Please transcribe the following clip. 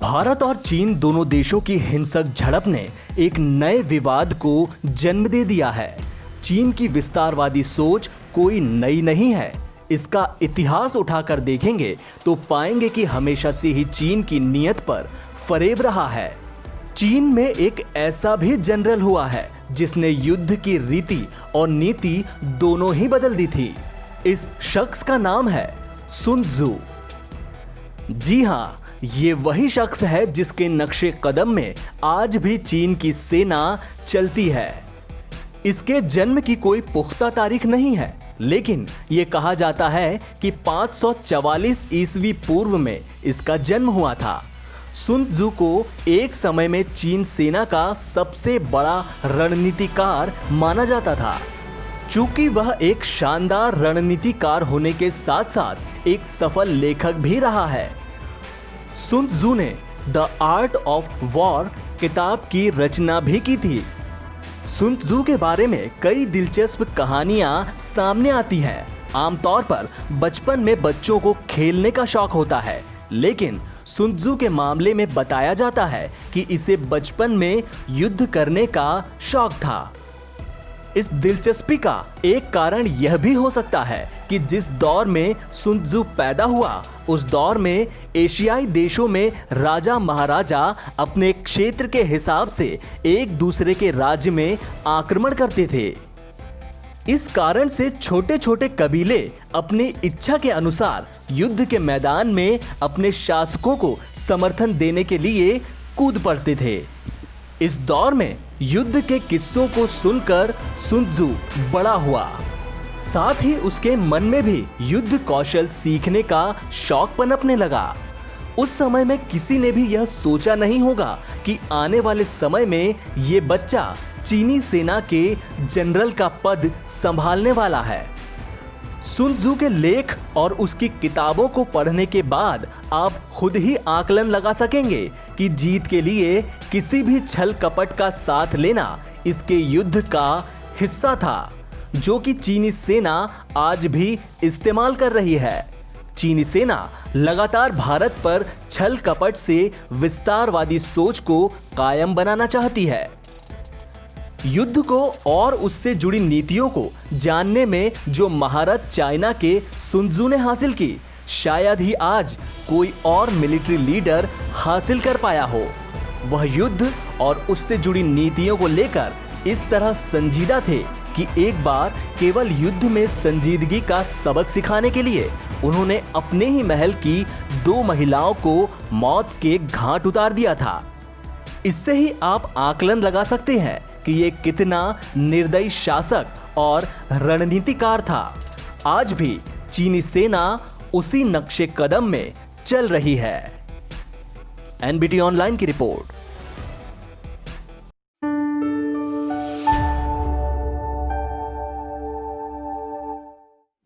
भारत और चीन दोनों देशों की हिंसक झड़प ने एक नए विवाद को जन्म दे दिया है। चीन की विस्तारवादी सोच कोई नई नहीं है। इसका इतिहास उठाकर देखेंगे तो पाएंगे कि हमेशा से ही चीन की नीयत पर फरेब रहा है। चीन में एक ऐसा भी जनरल हुआ है जिसने युद्ध की रीति और नीति दोनों ही बदल दी थी। इस शख्स का नाम है सुन त्सू। जी हाँ, ये वही शख्स है जिसके नक्शे कदम में आज भी चीन की सेना चलती है। इसके जन्म की कोई पुख्ता तारीख नहीं है, लेकिन ये कहा जाता है कि 544 ईस्वी पूर्व में इसका जन्म हुआ था। सुन त्सू को एक समय में चीन सेना का सबसे बड़ा रणनीतिकार माना जाता था। चूंकि वह एक शानदार रणनीतिकार होने के साथ साथ एक सफल लेखक भी रहा है। सुन त्सू ने द आर्ट ऑफ वॉर किताब की रचना भी की थी। सुन त्सू के बारे में कई दिलचस्प कहानियां सामने आती हैं। आमतौर पर बचपन में बच्चों को खेलने का शौक होता है, लेकिन सुन त्सू के मामले में बताया जाता है कि इसे बचपन में युद्ध करने का शौक था। इस दिलचस्पी का एक कारण यह भी हो सकता है कि जिस दौर में सुन त्सू पैदा हुआ, उस दौर में एशियाई देशों में राजा महाराजा अपने क्षेत्र के हिसाब से एक दूसरे के राज्य में आक्रमण करते थे। इस कारण से छोटे छोटे कबीले अपनी इच्छा के अनुसार युद्ध के मैदान में अपने शासकों को समर्थन देने के लिए कूद पड़ते थे। इस दौर में युद्ध के किस्सों को सुनकर सुन त्सू बड़ा हुआ। साथ ही उसके मन में भी युद्ध कौशल सीखने का शौक पनपने लगा। उस समय में किसी ने भी यह सोचा नहीं होगा कि आने वाले समय में ये बच्चा चीनी सेना के जनरल का पद संभालने वाला है। सुन त्सू के लेख और उसकी किताबों को पढ़ने के बाद आप खुद ही आकलन लगा सकेंगे कि जीत के लिए किसी भी छल कपट का साथ लेना इसके युद्ध का हिस्सा था, जो कि चीनी सेना आज भी इस्तेमाल कर रही है। चीनी सेना लगातार भारत पर छल कपट से विस्तारवादी सोच को कायम बनाना चाहती है। युद्ध को और उससे जुड़ी नीतियों को जानने में जो महारत चाइना के सुन त्सू ने हासिल की, शायद ही आज कोई और मिलिट्री लीडर हासिल कर पाया हो। वह युद्ध और उससे जुड़ी नीतियों को लेकर इस तरह संजीदा थे कि एक बार केवल युद्ध में संजीदगी का सबक सिखाने के लिए उन्होंने अपने ही महल की 2 महिलाओं को मौत के घाट उतार दिया था। इससे ही आप आकलन लगा सकते हैं कि ये कितना निर्दयी शासक और रणनीतिकार था। आज भी चीनी सेना उसी नक्शे कदम में चल रही है। एनबीटी ऑनलाइन की रिपोर्ट।